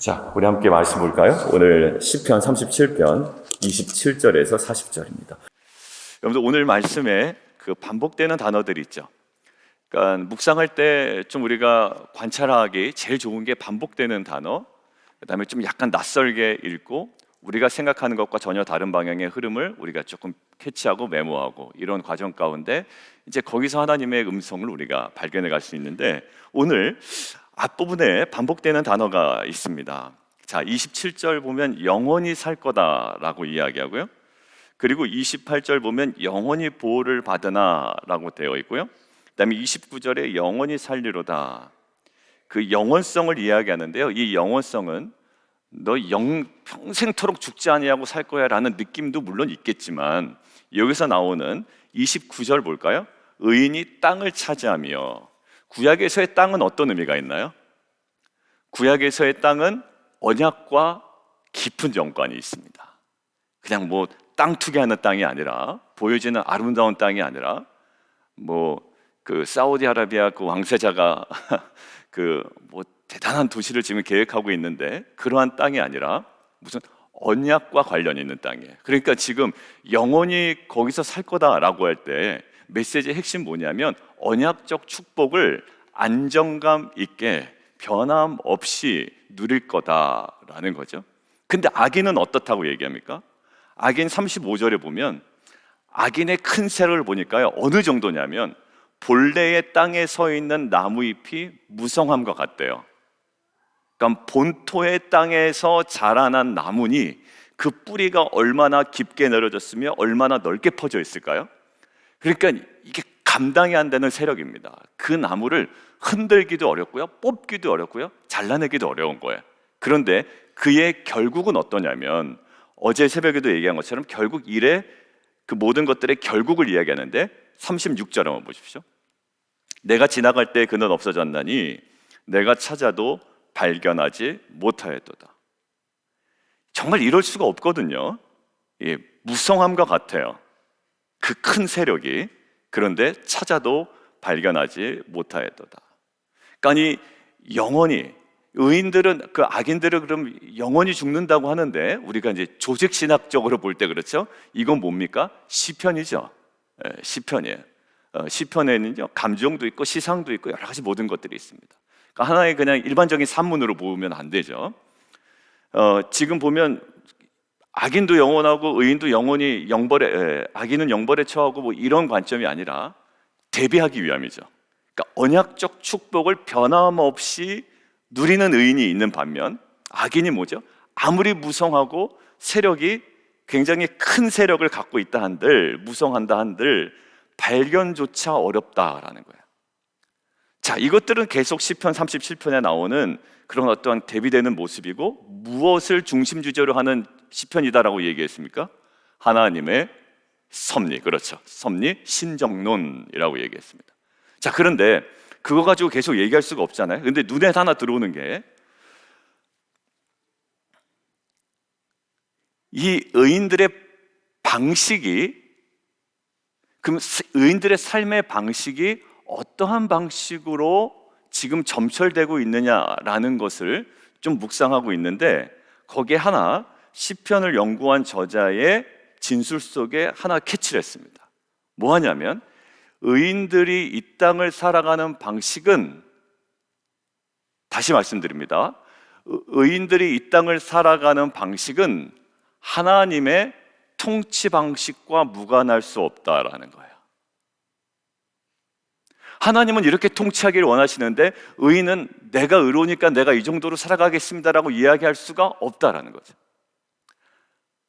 자, 우리 함께 말씀 볼까요? 오늘 시편 37편 27절에서 40절입니다. 여러분들 오늘 말씀에 그 반복되는 단어들이 있죠. 그러니까 묵상할 때 좀 우리가 관찰하기 제일 좋은 게 반복되는 단어, 그다음에 좀 약간 낯설게 읽고 우리가 생각하는 것과 전혀 다른 방향의 흐름을 우리가 조금 캐치하고 메모하고 이런 과정 가운데 이제 거기서 하나님의 음성을 우리가 발견해 갈 수 있는데, 오늘 앞부분에 반복되는 단어가 있습니다. 자, 27절 보면 영원히 살 거다라고 이야기하고요. 그리고 28절 보면 영원히 보호를 받으나 라고 되어 있고요. 그 다음에 29절에 영원히 살리로다. 그 영원성을 이야기하는데요, 이 영원성은 너 평생토록 죽지 아니하고 살 거야 라는 느낌도 물론 있겠지만, 여기서 나오는 29절 볼까요? 의인이 땅을 차지하며. 구약에서의 땅은 어떤 의미가 있나요? 구약에서의 땅은 언약과 깊은 연관이 있습니다. 그냥 뭐 땅 투기하는 땅이 아니라, 보여지는 아름다운 땅이 아니라, 뭐 그 사우디아라비아 그 왕세자가 그 뭐 대단한 도시를 지금 계획하고 있는데 그러한 땅이 아니라 무슨 언약과 관련이 있는 땅이에요. 그러니까 지금 영원히 거기서 살 거다라고 할 때 메시지의 핵심 뭐냐면 언약적 축복을 안정감 있게 변함없이 누릴 거다라는 거죠. 근데 악인은 어떻다고 얘기합니까? 악인 35절에 보면 악인의 큰 세력을 보니까요, 어느 정도냐면 본래의 땅에 서 있는 나무잎이 무성함과 같대요. 그러니까 본토의 땅에서 자라난 나무니 그 뿌리가 얼마나 깊게 내려졌으며 얼마나 넓게 퍼져 있을까요? 그러니까 이게 감당이 안 되는 세력입니다. 그 나무를 흔들기도 어렵고요, 뽑기도 어렵고요, 잘라내기도 어려운 거예요. 그런데 그의 결국은 어떠냐면, 어제 새벽에도 얘기한 것처럼 결국 일의 그 모든 것들의 결국을 이야기하는데 36절 한번 보십시오. 내가 지나갈 때 그는 없어졌나니 내가 찾아도 발견하지 못하였도다. 정말 이럴 수가 없거든요. 예, 무성함과 같아요, 그 큰 세력이. 그런데 찾아도 발견하지 못하였도다. 그러니까 영원히, 의인들은, 그 악인들은 그럼 영원히 죽는다고 하는데 우리가 이제 조직 신학적으로 볼 때 그렇죠. 이건 뭡니까? 시편이죠. 예, 시편이에요. 시편에는요, 감정도 있고 시상도 있고 여러 가지 모든 것들이 있습니다. 그러니까 하나의 그냥 일반적인 산문으로 보면 안 되죠. 지금 보면 악인도 영원하고 의인도 영원히 악인은 영벌에 처하고 뭐 이런 관점이 아니라 대비하기 위함이죠. 그러니까 언약적 축복을 변함없이 누리는 의인이 있는 반면, 악인이 뭐죠? 아무리 무성하고 세력이 굉장히 큰 세력을 갖고 있다 한들, 무성한다 한들 발견조차 어렵다라는 거예요. 자, 이것들은 계속 시편 37편에 나오는 그런 어떠한 대비되는 모습이고, 무엇을 중심 주제로 하는 시편이다라고 얘기했습니까? 하나님의 섭리, 그렇죠. 섭리, 신정론이라고 얘기했습니다. 자, 그런데 그거 가지고 계속 얘기할 수가 없잖아요. 근데 눈에 하나 들어오는 게, 이 의인들의 방식이, 그럼 의인들의 삶의 방식이 어떠한 방식으로 지금 점철되고 있느냐라는 것을 좀 묵상하고 있는데, 거기에 하나 시편을 연구한 저자의 진술 속에 하나 캐치를 했습니다. 뭐 하냐면, 의인들이 이 땅을 살아가는 방식은, 다시 말씀드립니다, 의인들이 이 땅을 살아가는 방식은 하나님의 통치 방식과 무관할 수 없다라는 거예요. 하나님은 이렇게 통치하기를 원하시는데 의인은 내가 의로우니까 내가 이 정도로 살아가겠습니다라고 이야기할 수가 없다라는 거죠.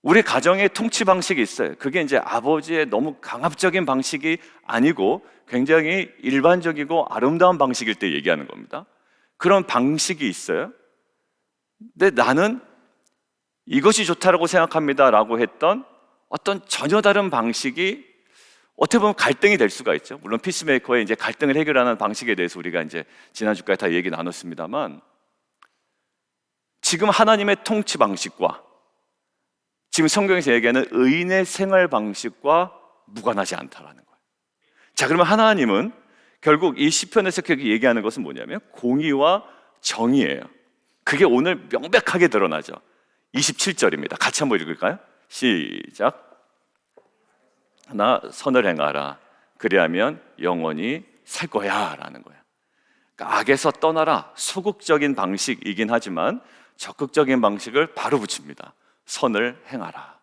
우리 가정에 통치 방식이 있어요. 그게 이제 아버지의 너무 강압적인 방식이 아니고 굉장히 일반적이고 아름다운 방식일 때 얘기하는 겁니다. 그런 방식이 있어요. 근데 나는 이것이 좋다라고 생각합니다라고 했던 어떤 전혀 다른 방식이 어떻게 보면 갈등이 될 수가 있죠. 물론 피스메이커의 이제 갈등을 해결하는 방식에 대해서 우리가 이제 지난주까지 다 얘기 나눴습니다만, 지금 하나님의 통치 방식과 지금 성경에서 얘기하는 의인의 생활 방식과 무관하지 않다라는 거예요. 자, 그러면 하나님은 결국 이 시편에서 그렇게 얘기하는 것은 뭐냐면 공의와 정의예요. 그게 오늘 명백하게 드러나죠. 27절입니다. 같이 한번 읽을까요? 시작. 하나, 선을 행하라. 그리하면 영원히 살 거야 라는 거예요. 그러니까 악에서 떠나라. 소극적인 방식이긴 하지만 적극적인 방식을 바로 붙입니다. 선을 행하라.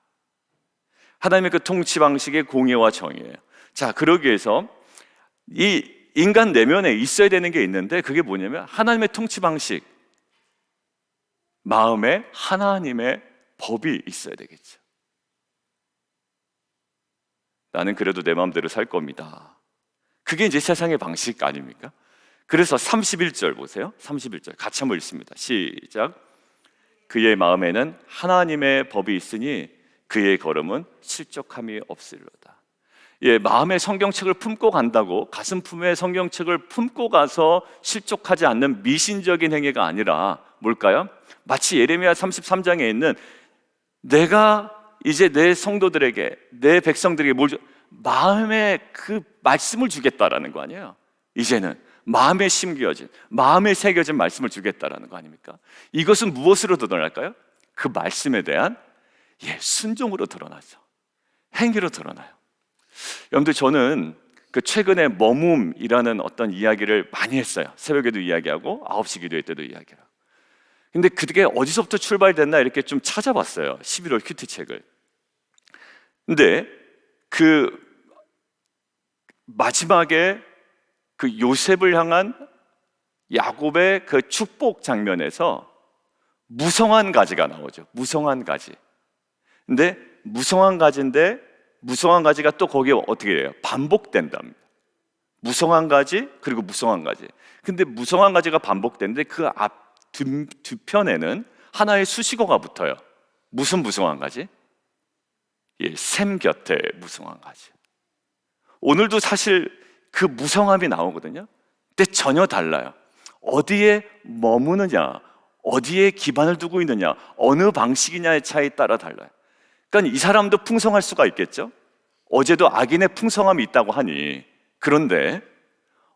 하나님의 그 통치 방식의 공의와 정의예요. 자, 그러기 위해서 이 인간 내면에 있어야 되는 게 있는데 그게 뭐냐면 하나님의 통치 방식, 마음에 하나님의 법이 있어야 되겠죠. 나는 그래도 내 마음대로 살 겁니다. 그게 이제 세상의 방식 아닙니까? 그래서 31절 보세요. 31절 같이 한번 읽습니다. 시작. 그의 마음에는 하나님의 법이 있으니 그의 걸음은 실족함이 없으리로다. 예, 마음의 성경책을 품고 간다고 가슴품에 성경책을 품고 가서 실족하지 않는 미신적인 행위가 아니라 뭘까요? 마치 예레미야 33장에 있는 내가 이제 내 성도들에게, 내 백성들에게 마음의 그 말씀을 주겠다라는 거 아니에요. 이제는 마음에 심겨진, 마음에 새겨진 말씀을 주겠다라는 거 아닙니까? 이것은 무엇으로 드러날까요? 그 말씀에 대한 순종으로 드러나죠. 행위로 드러나요. 여러분들, 저는 그 최근에 머뭅이라는 어떤 이야기를 많이 했어요. 새벽에도 이야기하고 9시 기도회 때도 이야기하고. 근데 그게 어디서부터 출발됐나 이렇게 좀 찾아봤어요. 11월 큐티 책을. 근데 그 마지막에 그 요셉을 향한 야곱의 그 축복 장면에서 무성한 가지가 나오죠. 무성한 가지. 근데 무성한 가지인데 무성한 가지가 또 거기에 어떻게 해요? 반복된답니다. 무성한 가지 그리고 무성한 가지. 근데 무성한 가지가 반복되는데 그 앞 두 편에는 하나의 수식어가 붙어요. 무슨 무성한 가지? 샘 곁에 무성한 가지. 오늘도 사실 그 무성함이 나오거든요. 근데 전혀 달라요. 어디에 머무느냐, 어디에 기반을 두고 있느냐, 어느 방식이냐의 차이에 따라 달라요. 그러니까 이 사람도 풍성할 수가 있겠죠. 어제도 악인의 풍성함이 있다고 하니, 그런데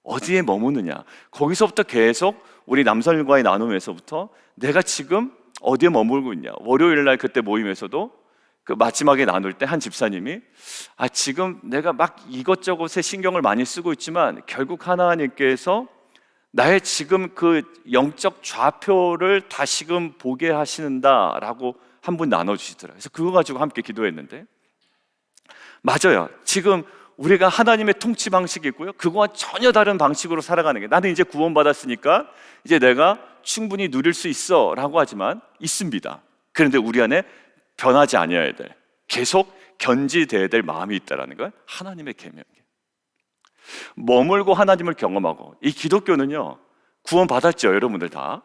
어디에 머무느냐, 거기서부터 계속 우리 남성과의 나눔에서부터 내가 지금 어디에 머물고 있냐. 월요일 날 그때 모임에서도 그 마지막에 나눌 때 한 집사님이 지금 내가 막 이것저것에 신경을 많이 쓰고 있지만 결국 하나님께서 나의 지금 그 영적 좌표를 다시금 보게 하시는다라고 한 분 나눠주시더라고요. 그래서 그거 가지고 함께 기도했는데, 맞아요. 지금 우리가 하나님의 통치 방식이 있고요, 그거와 전혀 다른 방식으로 살아가는 게, 나는 이제 구원받았으니까 이제 내가 충분히 누릴 수 있어 라고 하지만 있습니다. 그런데 우리 안에 변하지 아니어야 될, 계속 견지돼야 될 마음이 있다는 걸 하나님의 계명이에요. 머물고 하나님을 경험하고, 이 기독교는요, 구원 받았죠. 여러분들 다.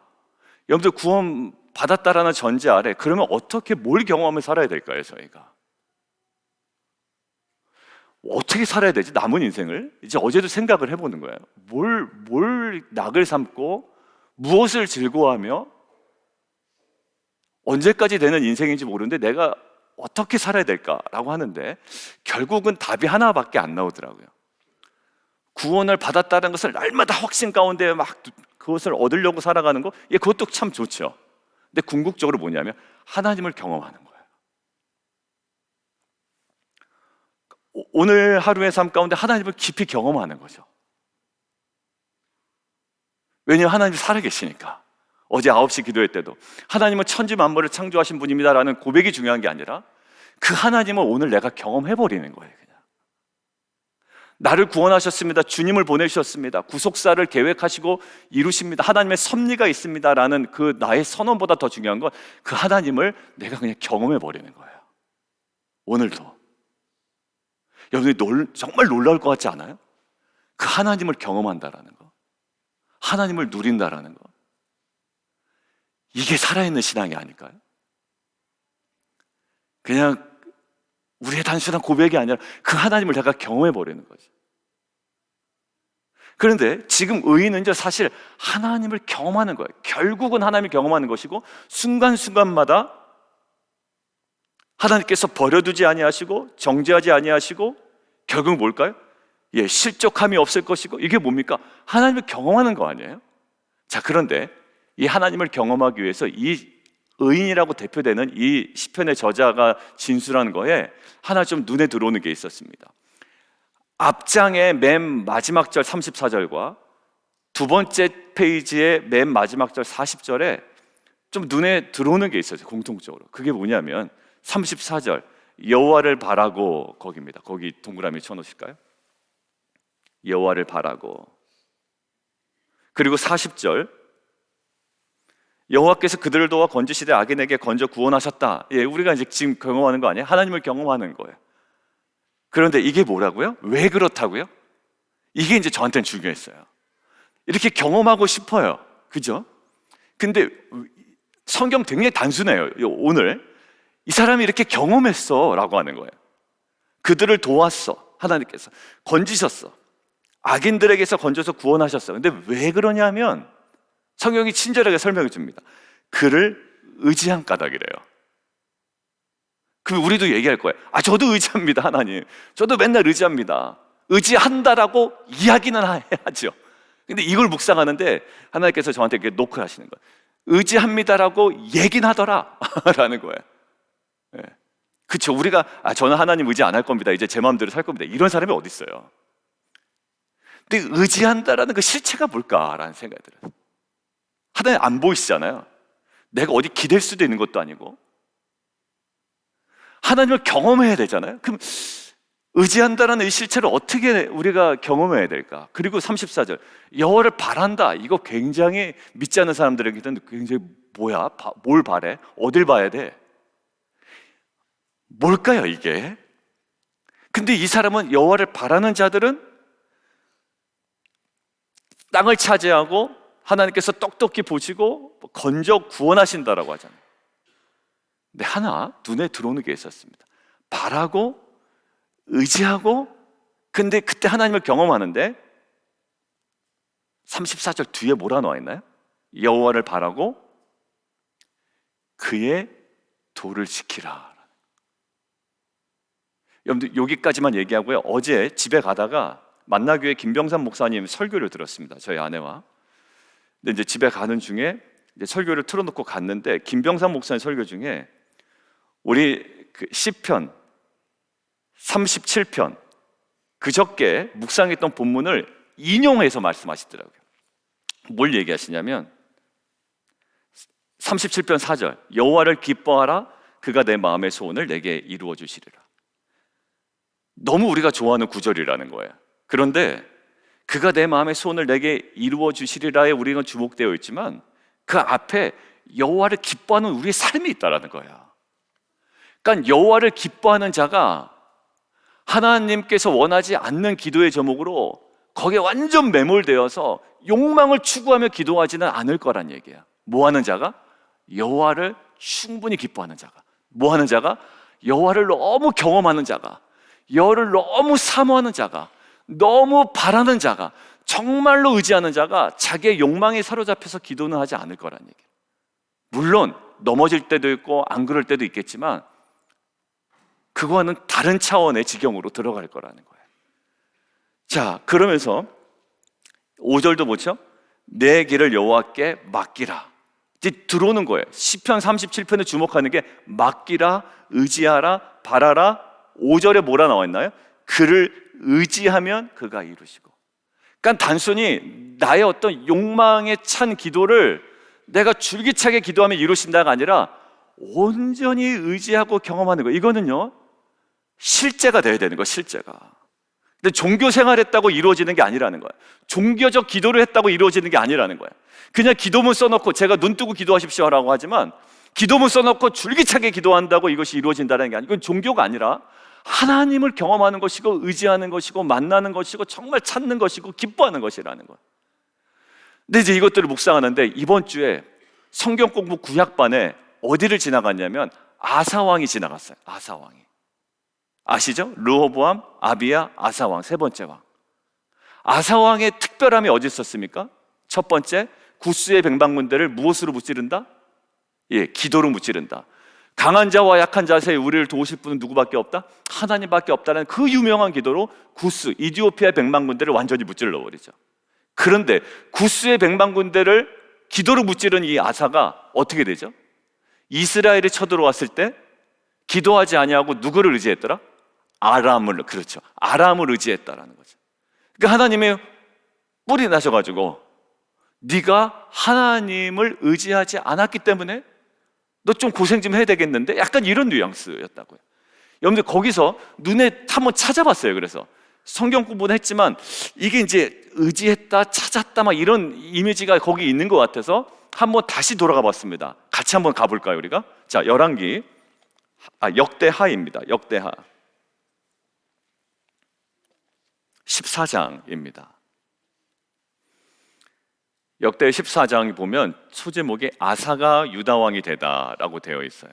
여러분들 구원 받았다라는 전제 아래 그러면 어떻게 뭘 경험하며 살아야 될까요? 저희가 어떻게 살아야 되지? 남은 인생을 이제 어제도 생각을 해보는 거예요. 뭘 낙을 삼고 무엇을 즐거워하며 언제까지 되는 인생인지 모르는데 내가 어떻게 살아야 될까라고 하는데, 결국은 답이 하나밖에 안 나오더라고요. 구원을 받았다는 것을 날마다 확신 가운데 막 그것을 얻으려고 살아가는 거, 그것도 참 좋죠. 근데 궁극적으로 뭐냐면 하나님을 경험하는 거예요. 오늘 하루의 삶 가운데 하나님을 깊이 경험하는 거죠. 왜냐하면 하나님이 살아계시니까. 어제 9시 기도회 때도 하나님은 천지 만물을 창조하신 분입니다라는 고백이 중요한 게 아니라 그 하나님을 오늘 내가 경험해버리는 거예요. 그냥 나를 구원하셨습니다. 주님을 보내주셨습니다. 구속사를 계획하시고 이루십니다. 하나님의 섭리가 있습니다라는 그 나의 선언보다 더 중요한 건 그 하나님을 내가 그냥 경험해버리는 거예요. 오늘도. 여러분이 정말 놀라울 것 같지 않아요? 그 하나님을 경험한다라는 거, 하나님을 누린다라는 거, 이게 살아있는 신앙이 아닐까요? 그냥 우리의 단순한 고백이 아니라 그 하나님을 내가 경험해버리는 거죠. 그런데 지금 의인은 사실 하나님을 경험하는 거예요. 결국은 하나님을 경험하는 것이고, 순간순간마다 하나님께서 버려두지 아니하시고 정죄하지 아니하시고, 결국은 뭘까요? 실족함이 없을 것이고, 이게 뭡니까? 하나님을 경험하는 거 아니에요? 자, 그런데 이 하나님을 경험하기 위해서 이 의인이라고 대표되는 이 시편의 저자가 진술한 거에 하나 좀 눈에 들어오는 게 있었습니다. 앞장의 맨 마지막 절 34절과 두 번째 페이지의 맨 마지막 절 40절에 좀 눈에 들어오는 게 있어요, 공통적으로. 그게 뭐냐면 34절 여호와를 바라고, 거기입니다. 거기 동그라미 쳐놓으실까요? 여호와를 바라고. 그리고 40절 여호와께서 그들을 도와 건지시되 악인에게 건져 구원하셨다. 예, 우리가 이제 지금 경험하는 거 아니에요? 하나님을 경험하는 거예요. 그런데 이게 뭐라고요? 왜 그렇다고요? 이게 이제 저한테는 중요했어요. 이렇게 경험하고 싶어요, 그죠? 근데 성경 굉장히 단순해요. 오늘 이 사람이 이렇게 경험했어 라고 하는 거예요. 그들을 도왔어, 하나님께서 건지셨어, 악인들에게서 건져서 구원하셨어. 근데 왜 그러냐면 성경이 친절하게 설명해 줍니다. 그를 의지한 까닭이래요. 그럼 우리도 얘기할 거예요. 저도 의지합니다, 하나님. 저도 맨날 의지합니다. 의지한다라고 이야기는 해야죠. 근데 이걸 묵상하는데 하나님께서 저한테 이렇게 노크를 하시는 거예요. 의지합니다라고 얘긴 하더라 라는 거예요. 네. 그렇죠. 우리가 저는 하나님 의지 안 할 겁니다, 이제 제 마음대로 살 겁니다, 이런 사람이 어디 있어요? 근데 의지한다라는 그 실체가 뭘까라는 생각이 들어요. 하나님 안 보이시잖아요. 내가 어디 기댈 수도 있는 것도 아니고. 하나님을 경험해야 되잖아요. 그럼 의지한다라는 이 실체를 어떻게 우리가 경험해야 될까? 그리고 34절 여호와를 바란다. 이거 굉장히 믿지 않는 사람들에게는 굉장히 뭐야? 뭘 바래? 어딜 봐야 돼? 뭘까요 이게? 근데 이 사람은 여호와를 바라는 자들은 땅을 차지하고 하나님께서 똑똑히 보시고 건져 구원하신다라고 하잖아요. 근데 하나 눈에 들어오는 게 있었습니다. 바라고 의지하고, 근데 그때 하나님을 경험하는데 34절 뒤에 뭐라 나와 있나요? 여호와를 바라고 그의 도를 지키라. 여러분들 여기까지만 얘기하고요. 어제 집에 가다가 만나교회 김병삼 목사님 설교를 들었습니다, 저희 아내와. 근데 이제 집에 가는 중에 이제 설교를 틀어놓고 갔는데 김병삼 목사님 설교 중에 우리 그 시편 37편 그저께 묵상했던 본문을 인용해서 말씀하시더라고요. 뭘 얘기하시냐면 37편 4절 여호와를 기뻐하라 그가 내 마음의 소원을 내게 이루어 주시리라. 너무 우리가 좋아하는 구절이라는 거예요. 그런데 그가 내 마음의 소원을 내게 이루어 주시리라에 우리가 주목되어 있지만 그 앞에 여호와를 기뻐하는 우리의 삶이 있다라는 거야. 그러니까 여호와를 기뻐하는 자가 하나님께서 원하지 않는 기도의 제목으로 거기에 완전 매몰되어서 욕망을 추구하며 기도하지는 않을 거란 얘기야. 뭐 하는 자가? 여호와를 충분히 기뻐하는 자가. 뭐 하는 자가? 여호와를 너무 경험하는 자가, 여호와를 너무 사모하는 자가, 너무 바라는 자가, 정말로 의지하는 자가 자기의 욕망에 사로잡혀서 기도는 하지 않을 거란 얘기예요. 물론 넘어질 때도 있고 안 그럴 때도 있겠지만 그거와는 다른 차원의 지경으로 들어갈 거라는 거예요. 자, 그러면서 5절도 보죠. 내 길을 여호와께 맡기라. 이제 들어오는 거예요. 시편 37편에 주목하는 게 맡기라, 의지하라, 바라라. 5절에 뭐라 나와 있나요? 그를 의지하면 그가 이루시고. 그러니까 단순히 나의 어떤 욕망에 찬 기도를 내가 줄기차게 기도하면 이루신다가 아니라 온전히 의지하고 경험하는 거예요. 이거는요 실제가 돼야 되는 거예요. 실제가. 근데 종교 생활했다고 이루어지는 게 아니라는 거예요. 종교적 기도를 했다고 이루어지는 게 아니라는 거예요. 그냥 기도문 써놓고 제가 눈 뜨고 기도하십시오라고 하지만 기도문 써놓고 줄기차게 기도한다고 이것이 이루어진다는 게 아니고, 이건 종교가 아니라 하나님을 경험하는 것이고 의지하는 것이고 만나는 것이고 정말 찾는 것이고 기뻐하는 것이라는 거예요. 근데 이제 이것들을 묵상하는데 이번 주에 성경 공부 구약반에 어디를 지나갔냐면 아사왕이 지나갔어요. 아사왕이. 아시죠? 르호보암, 아비야, 아사왕, 세 번째 왕. 아사왕의 특별함이 어디 있었습니까? 첫 번째, 구스의 백방군대를 무엇으로 무찌른다? 예, 기도로 무찌른다. 강한 자와 약한 자 사이에 우리를 도우실 분은 누구밖에 없다? 하나님밖에 없다는 그 유명한 기도로 구스, 이디오피아의 백방군대를 완전히 무찔러 버리죠. 그런데 구스의 백방군대를 기도로 무찌른 이 아사가 어떻게 되죠? 이스라엘이 쳐들어왔을 때 기도하지 아니하고 누구를 의지했더라? 아람을, 그렇죠, 아람을 의지했다라는 거죠. 그러니까 하나님의 뿔이 나셔가지고 네가 하나님을 의지하지 않았기 때문에 너 좀 고생 좀 해야 되겠는데, 약간 이런 뉘앙스였다고요. 여러분들 거기서 눈에 한번 찾아봤어요. 그래서 성경 공부는 했지만 이게 이제 의지했다, 찾았다 막 이런 이미지가 거기 있는 것 같아서 한번 다시 돌아가 봤습니다. 같이 한번 가볼까요, 우리가? 자, 열왕기, 역대하입니다. 역대하 14장입니다. 역대 14장 보면 소제목에 아사가 유다 왕이 되다라고 되어 있어요.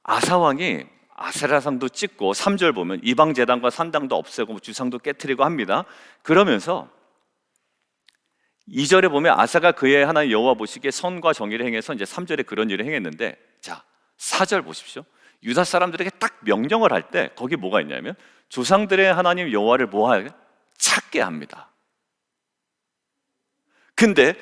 아사 왕이 아세라상도 찍고 3절 보면 이방 제단과 산당도 없애고 주상도 깨트리고 합니다. 그러면서 2절에 보면 아사가 그의 하나님 여호와 보시기에 선과 정의를 행해서 이제 3절에 그런 일을 행했는데, 자, 4절 보십시오. 유다 사람들에게 딱 명령을 할 때 거기 뭐가 있냐면 조상들의 하나님 여호와를 뭐하게? 찾게 합니다. 근데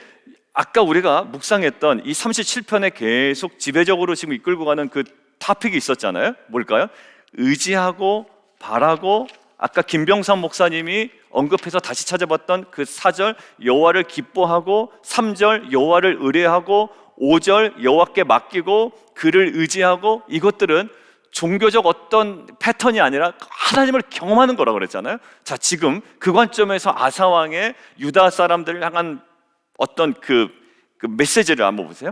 아까 우리가 묵상했던 이 37편에 계속 지배적으로 지금 이끌고 가는 그 토픽이 있었잖아요. 뭘까요? 의지하고 바라고, 아까 김병삼 목사님이 언급해서 다시 찾아봤던 그 4절 여호와를 기뻐하고, 3절 여호와를 의뢰하고, 5절 여호와께 맡기고 그를 의지하고, 이것들은 종교적 어떤 패턴이 아니라 하나님을 경험하는 거라고 그랬잖아요. 자, 지금 그 관점에서 아사왕의 유다 사람들을 향한 어떤 그 메시지를 한번 보세요.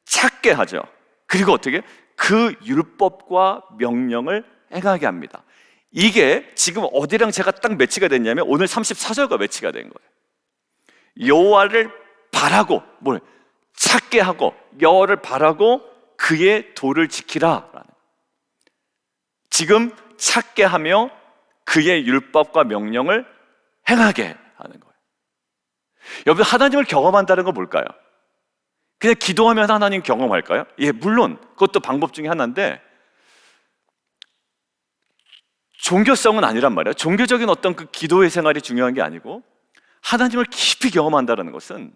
찾게 하죠. 그리고 어떻게? 그 율법과 명령을 행하게 합니다. 이게 지금 어디랑 제가 딱 매치가 됐냐면 오늘 34절과 매치가 된 거예요. 여호와를 바라고, 뭘? 찾게 하고, 여호와를 바라고 그의 도를 지키라. 지금 찾게 하며 그의 율법과 명령을 행하게 하는 거예요. 여러분, 하나님을 경험한다는 건 뭘까요? 그냥 기도하면 하나님 경험할까요? 예, 물론 그것도 방법 중에 하나인데 종교성은 아니란 말이에요. 종교적인 어떤 그 기도의 생활이 중요한 게 아니고, 하나님을 깊이 경험한다는 것은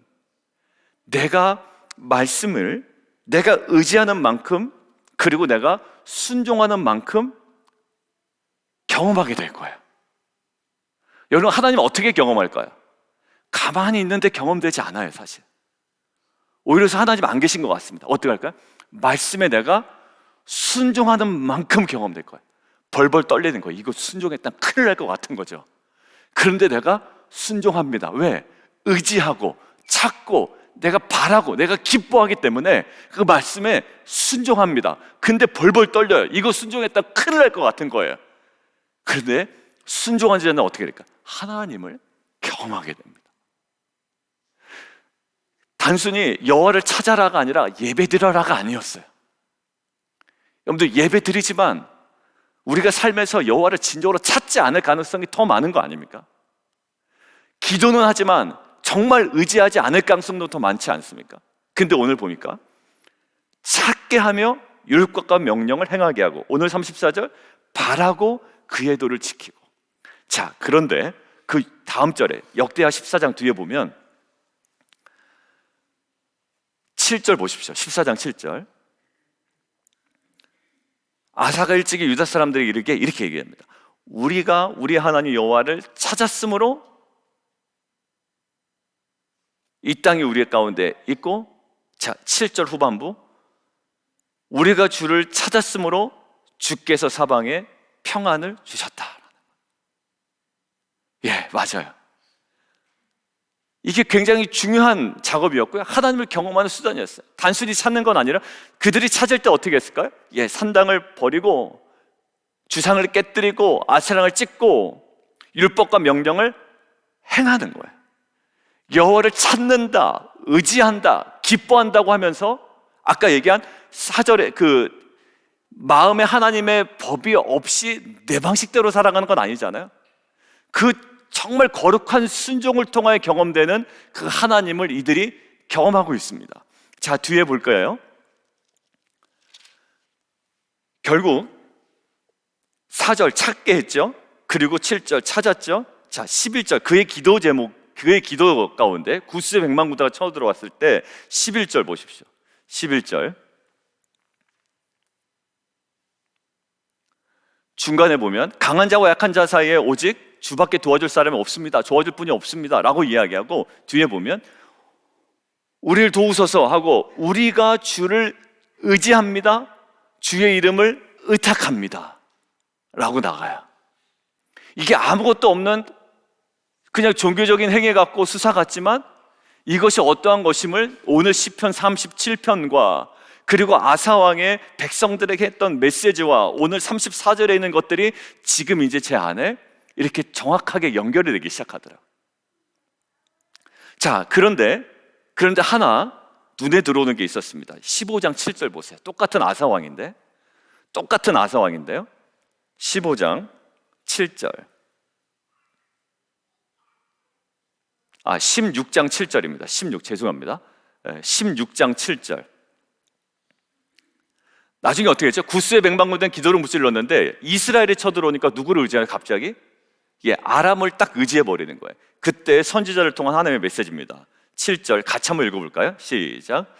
내가 말씀을 내가 의지하는 만큼, 그리고 내가 순종하는 만큼 경험하게 될 거예요. 여러분, 하나님 어떻게 경험할까요? 가만히 있는데 경험되지 않아요, 사실. 오히려 하나님 안 계신 것 같습니다. 어떻게 할까요? 말씀에 내가 순종하는 만큼 경험될 거예요. 벌벌 떨리는 거예요. 이거 순종했다면 큰일 날 것 같은 거죠. 그런데 내가 순종합니다. 왜? 의지하고 찾고 내가 바라고 내가 기뻐하기 때문에 그 말씀에 순종합니다. 근데 벌벌 떨려요. 이거 순종했다면 큰일 날 것 같은 거예요. 그런데 순종한 자는 어떻게 될까? 하나님을 경험하게 됩니다. 단순히 여호와를 찾아라가 아니라 예배 드려라가 아니었어요. 여러분들, 예배 드리지만 우리가 삶에서 여호와를 진정으로 찾지 않을 가능성이 더 많은 거 아닙니까? 기도는 하지만 정말 의지하지 않을 가능성도 더 많지 않습니까? 근데 오늘 보니까 찾게 하며 율법과 명령을 행하게 하고, 오늘 34절 바라고 그의 도를 지키고. 자, 그런데 그 다음 절에 역대하 14장 뒤에 보면 7절 보십시오. 14장 7절. 아사가 일찍이 유다 사람들에게 이르게 이렇게 얘기합니다. 우리가 우리 하나님 여호와를 찾았으므로 이 땅이 우리 가운데 있고, 자, 7절 후반부, 우리가 주를 찾았으므로 주께서 사방에 평안을 주셨다. 예, 맞아요. 이게 굉장히 중요한 작업이었고요. 하나님을 경험하는 수단이었어요. 단순히 찾는 건 아니라 그들이 찾을 때 어떻게 했을까요? 예, 산당을 버리고 주상을 깨뜨리고 아세랑을 찍고 율법과 명령을 행하는 거예요. 여호와를 찾는다, 의지한다, 기뻐한다고 하면서 아까 얘기한 4절에 그 마음에 하나님의 법이 없이 내 방식대로 살아가는 건 아니잖아요. 그 정말 거룩한 순종을 통하여 경험되는 그 하나님을 이들이 경험하고 있습니다. 자, 뒤에 볼 거예요. 결국 4절 찾게 했죠. 그리고 7절 찾았죠. 자, 11절 그의 기도 제목, 그의 기도 가운데 구스의 백만 군대가 쳐들어왔을 때 11절 보십시오. 11절 중간에 보면 강한 자와 약한 자 사이에 오직 주밖에 도와줄 사람이 없습니다. 도와줄 분이 없습니다 라고 이야기하고, 뒤에 보면 우리를 도우소서 하고 우리가 주를 의지합니다, 주의 이름을 의탁합니다 라고 나가요. 이게 아무것도 없는 그냥 종교적인 행위 같고 수사 같지만 이것이 어떠한 것임을 오늘 시편 37편과 그리고 아사왕의 백성들에게 했던 메시지와 오늘 34절에 있는 것들이 지금 이제 제 안에 이렇게 정확하게 연결이 되기 시작하더라고요. 자, 그런데 하나 눈에 들어오는 게 있었습니다. 15장 7절 보세요. 똑같은 아사왕인데요. 15장 7절 16장 7절입니다. 16장 7절. 나중에 어떻게 했죠? 구스의 백만군대는 기도를 무찔렀는데 이스라엘이 쳐들어오니까 누구를 의지하냐 갑자기? 아람을 딱 의지해버리는 거예요. 그때 선지자를 통한 하나님의 메시지입니다. 7절 같이 한번 읽어볼까요? 시작.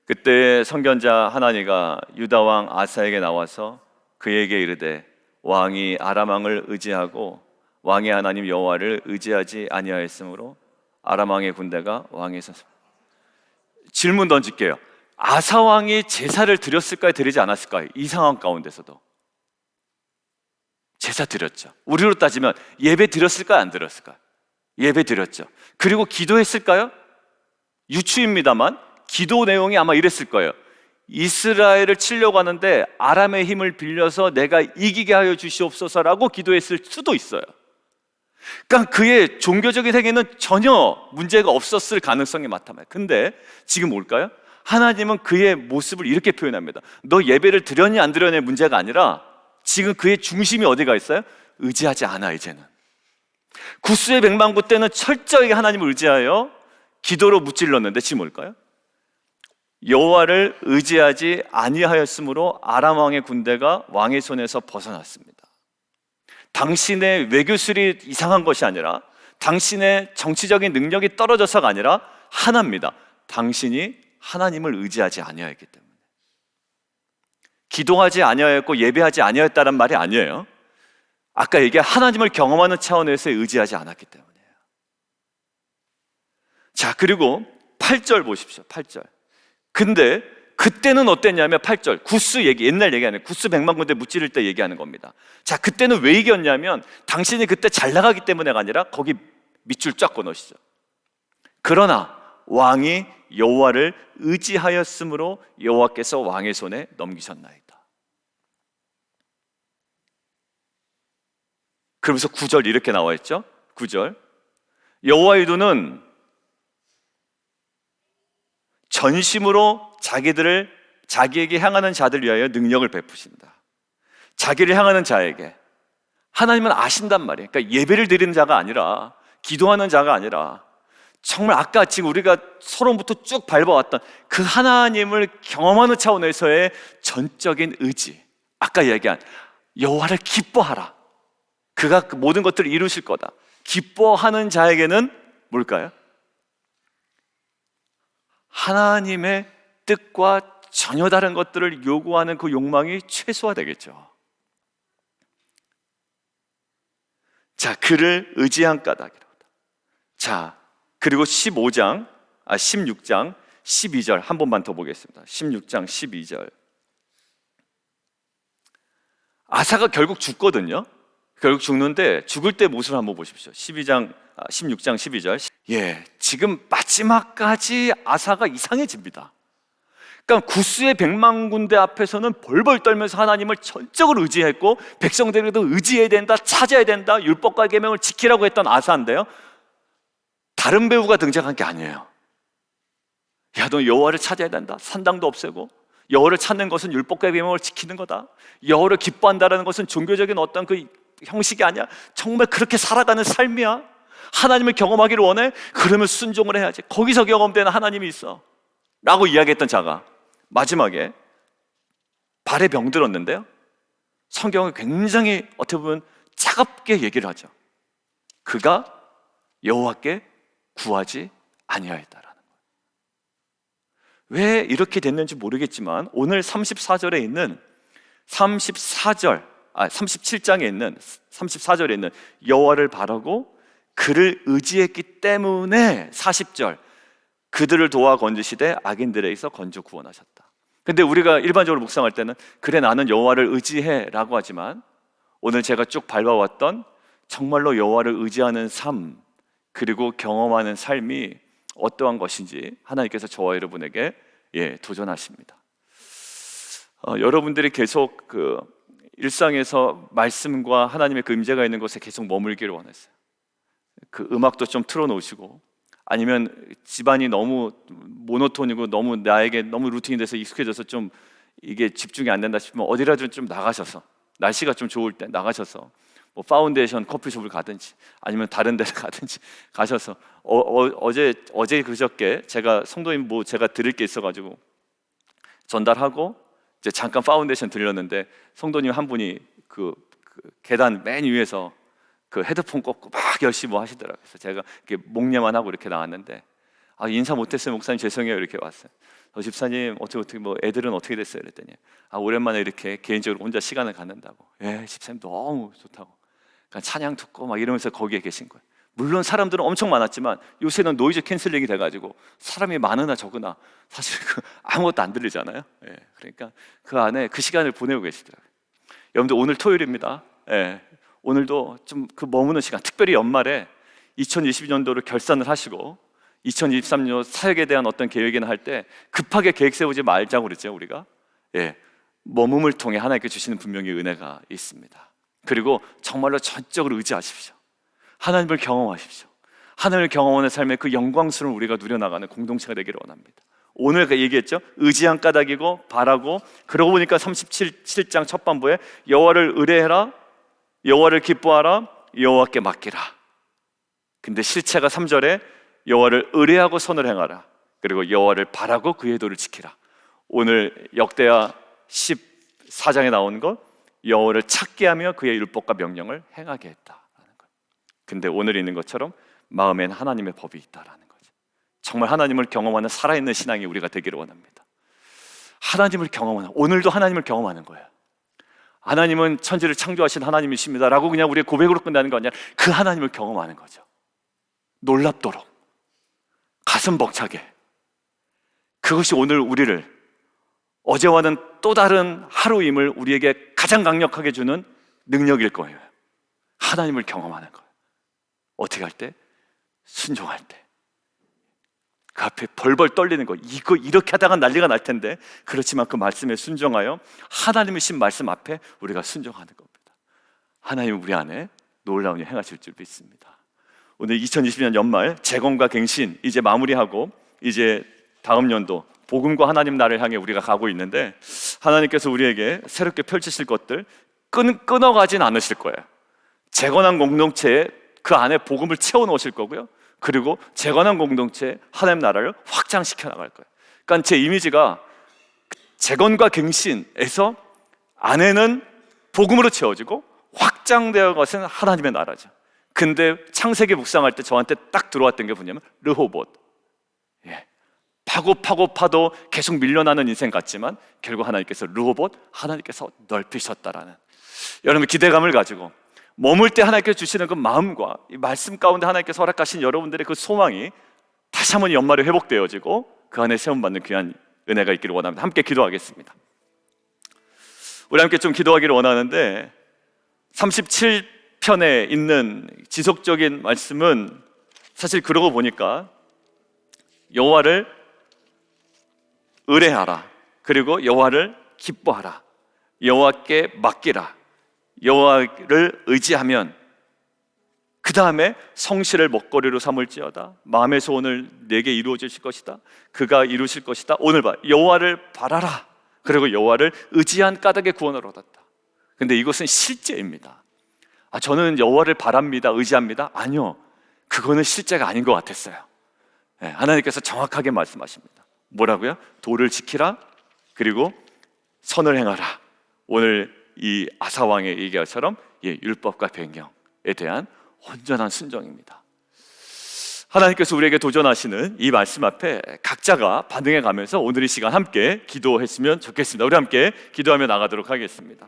그때 선견자 하나니가 유다 왕 아사에게 나와서 그에게 이르되 왕이 아람 왕을 의지하고 왕의 하나님 여호와를 의지하지 아니하였으므로 아람 왕의 군대가 왕의 선. 질문 던질게요. 아사 왕이 제사를 드렸을까요? 드리지 않았을까요? 이 상황 가운데서도 제사 드렸죠. 우리로 따지면 예배 드렸을까요? 안 드렸을까요? 예배 드렸죠. 그리고 기도했을까요? 유추입니다만 기도 내용이 아마 이랬을 거예요. 이스라엘을 치려고 하는데 아람의 힘을 빌려서 내가 이기게 하여 주시옵소서라고 기도했을 수도 있어요. 그러니까 그의 종교적인 행위는 전혀 문제가 없었을 가능성이 많다면, 근데 지금 뭘까요? 하나님은 그의 모습을 이렇게 표현합니다. 너 예배를 드렸냐 안 드렸냐의 문제가 아니라 지금 그의 중심이 어디가 있어요? 의지하지 않아. 이제는 구스의 백만구 때는 철저히 하나님을 의지하여 기도로 무찔렀는데 지금 뭘까요? 여호와를 의지하지 아니하였으므로 아람 왕의 군대가 왕의 손에서 벗어났습니다. 당신의 외교술이 이상한 것이 아니라 당신의 정치적인 능력이 떨어져서가 아니라 하나입니다. 당신이 하나님을 의지하지 아니하였기 때문에. 기도하지 아니하였고 예배하지 아니하였다는 말이 아니에요. 아까 얘기한 하나님을 경험하는 차원에서 의지하지 않았기 때문이에요. 자, 그리고 8절 보십시오. 8절. 근데 그때는 어땠냐면 8절 구스 얘기, 옛날 얘기 아니에요. 구스 백만 군대 무찌를 때 얘기하는 겁니다. 자, 그때는 왜 이겼냐면 당신이 그때 잘 나가기 때문에가 아니라 거기 밑줄 쫙 끊으시죠. 그러나 왕이 여호와를 의지하였으므로 여호와께서 왕의 손에 넘기셨나이다. 그러면서 9절 이렇게 나와 있죠. 9절 여호와의 눈은 전심으로 자기에게 향하는 자들 위하여 능력을 베푸신다. 자기를 향하는 자에게 하나님은 아신단 말이에요. 그러니까 예배를 드리는 자가 아니라 기도하는 자가 아니라 정말 아까 지금 우리가 서론부터 쭉 밟아왔던 그 하나님을 경험하는 차원에서의 전적인 의지, 아까 얘기한 여호와를 기뻐하라, 그가 그 모든 것들을 이루실 거다, 기뻐하는 자에게는 뭘까요? 하나님의 뜻과 전혀 다른 것들을 요구하는 그 욕망이 최소화되겠죠. 자, 그를 의지한 까닭이라고. 자, 그리고 16장 12절 한 번만 더 보겠습니다. 16장 12절. 아사가 결국 죽거든요. 결국 죽는데 죽을 때 모습을 한번 보십시오. 16장 12절. 지금 마지막까지 아사가 이상해집니다. 그러니까 구스의 백만 군대 앞에서는 벌벌 떨면서 하나님을 전적으로 의지했고 백성들에게도 의지해야 된다, 찾아야 된다, 율법과 계명을 지키라고 했던 아사인데요, 다른 배우가 등장한 게 아니에요. 야, 너 여호와를 찾아야 된다, 산당도 없애고 여호와를 찾는 것은 율법과 계명을 지키는 거다, 여호와를 기뻐한다는 것은 종교적인 어떤 그 형식이 아니야, 정말 그렇게 살아가는 삶이야, 하나님을 경험하기를 원해? 그러면 순종을 해야지, 거기서 경험되는 하나님이 있어 라고 이야기했던 자가 마지막에 발에 병들었는데요, 성경은 굉장히 어떻게 보면 차갑게 얘기를 하죠. 그가 여호와께 구하지 아니하였다라는 거예요. 왜 이렇게 됐는지 모르겠지만 오늘 34절에 있는 37장에 있는 34절에 있는 여호와를 바라고 그를 의지했기 때문에 40절 그들을 도와 건지시되 악인들에게서 건져 구원하셨다. 근데 우리가 일반적으로 묵상할 때는 그래 나는 여호와를 의지해 라고 하지만 오늘 제가 쭉 밟아왔던 정말로 여호와를 의지하는 삶 그리고 경험하는 삶이 어떠한 것인지 하나님께서 저와 여러분에게 도전하십니다. 여러분들이 계속 그 일상에서 말씀과 하나님의 그 임재가 있는 곳에 계속 머물기를 원했어요. 그 음악도 좀 틀어놓으시고 아니면 집안이 너무 모노톤이고 너무 나에게 너무 루틴이 돼서 익숙해져서 좀 이게 집중이 안 된다 싶으면 어디라도 좀 나가셔서 날씨가 좀 좋을 때 나가셔서 뭐 파운데이션 커피숍을 가든지 아니면 다른 데를 가든지 가셔서 어제 그저께 제가 성도님 뭐 제가 드릴 게 있어가지고 전달하고 이제 잠깐 파운데이션 들렸는데 성도님 한 분이 그 계단 맨 위에서 그 헤드폰 꽂고 막 열심히 뭐 하시더라고요. 그래서 제가 이렇게 목례만 하고 이렇게 나왔는데 인사 못했어요 목사님 죄송해요 이렇게 왔어요. 집사님 어떻게 뭐 애들은 어떻게 됐어요? 그랬더니 오랜만에 이렇게 개인적으로 혼자 시간을 갖는다고. 집사님 너무 좋다고. 그러니까 찬양 듣고 막 이러면서 거기에 계신 거예요. 물론 사람들은 엄청 많았지만 요새는 노이즈 캔슬링이 돼가지고 사람이 많으나 적으나 사실 아무것도 안 들리잖아요. 그러니까 그 안에 그 시간을 보내고 계시더라고요. 여러분들 오늘 토요일입니다. 오늘도 좀 그 머무는 시간, 특별히 연말에 2022년도를 결산을 하시고 2023년 사역에 대한 어떤 계획이나 할 때 급하게 계획 세우지 말자고 그랬죠 우리가. 머금을 통해 하나님께 주시는 분명히 은혜가 있습니다. 그리고 정말로 전적으로 의지하십시오. 하나님을 경험하십시오. 하나님을 경험하는 삶의 그 영광스러운 우리가 누려나가는 공동체가 되기를 원합니다. 오늘 그 얘기했죠. 의지한 까닭이고 바라고. 그러고 보니까 37장 첫 반부에 여호와를 의뢰해라, 여호와를 기뻐하라, 여호와께 맡기라. 근데 실체가 3절에 여호와를 의뢰하고 선을 행하라, 그리고 여호와를 바라고 그의 도를 지키라. 오늘 역대하 14장에 나온 것, 여호와를 찾게 하며 그의 율법과 명령을 행하게 했다라는 거예요. 근데 오늘 있는 것처럼 마음엔 하나님의 법이 있다라는 거죠. 정말 하나님을 경험하는 살아있는 신앙이 우리가 되기를 원합니다. 하나님을 경험하는, 오늘도 하나님을 경험하는 거예요. 하나님은 천지를 창조하신 하나님이십니다 라고 그냥 우리의 고백으로 끝나는 거 아니라 그 하나님을 경험하는 거죠. 놀랍도록 가슴 벅차게. 그것이 오늘 우리를 어제와는 또 다른 하루임을 우리에게 가장 강력하게 주는 능력일 거예요. 하나님을 경험하는 거예요. 어떻게 할 때? 순종할 때. 그 앞에 벌벌 떨리는 거, 이거 이렇게 하다가 난리가 날 텐데, 그렇지만 그 말씀에 순종하여 하나님의 신 말씀 앞에 우리가 순종하는 겁니다. 하나님은 우리 안에 놀라운 일 행하실 줄 믿습니다. 오늘 2020년 연말 재건과 갱신 이제 마무리하고 이제 다음 연도 복음과 하나님 나라를 향해 우리가 가고 있는데, 하나님께서 우리에게 새롭게 펼치실 것들 끊어가진 않으실 거예요. 재건한 공동체에 그 안에 복음을 채워 넣으실 거고요, 그리고 재건한 공동체에 하나님 나라를 확장시켜 나갈 거예요. 그러니까 제 이미지가 재건과 갱신에서 안에는 복음으로 채워지고 확장되어 것은 하나님의 나라죠. 근데 창세기 묵상할 때 저한테 딱 들어왔던 게 뭐냐면 르호봇. 파도 계속 밀려나는 인생 같지만 결국 하나님께서 르호봇, 하나님께서 넓히셨다라는, 여러분 기대감을 가지고 머물 때 하나님께서 주시는 그 마음과 이 말씀 가운데 하나님께서 허락하신 여러분들의 그 소망이 다시 한번 연말에 회복되어지고 그 안에 세움받는 귀한 은혜가 있기를 원합니다. 함께 기도하겠습니다. 우리 함께 좀 기도하기를 원하는데, 37편에 있는 지속적인 말씀은 사실 그러고 보니까 여호와를 의뢰하라, 그리고 여호와를 기뻐하라, 여호와께 맡기라, 여호와를 의지하면 그 다음에 성실을 먹거리로 삼을지어다, 마음의 소원을 내게 이루어지실 것이다, 그가 이루실 것이다. 오늘 봐, 여호와를 바라라, 그리고 여호와를 의지한 까닭에 구원을 얻었다. 근데 이것은 실제입니다. 저는 여호와를 바랍니다, 의지합니다. 아니요, 그거는 실제가 아닌 것 같았어요. 하나님께서 정확하게 말씀하십니다. 뭐라고요? 도를 지키라, 그리고 선을 행하라. 오늘 이 아사왕의 얘기처럼 율법과 변경에 대한 온전한 순종입니다. 하나님께서 우리에게 도전하시는 이 말씀 앞에 각자가 반응해 가면서 오늘 이 시간 함께 기도했으면 좋겠습니다. 우리 함께 기도하며 나가도록 하겠습니다.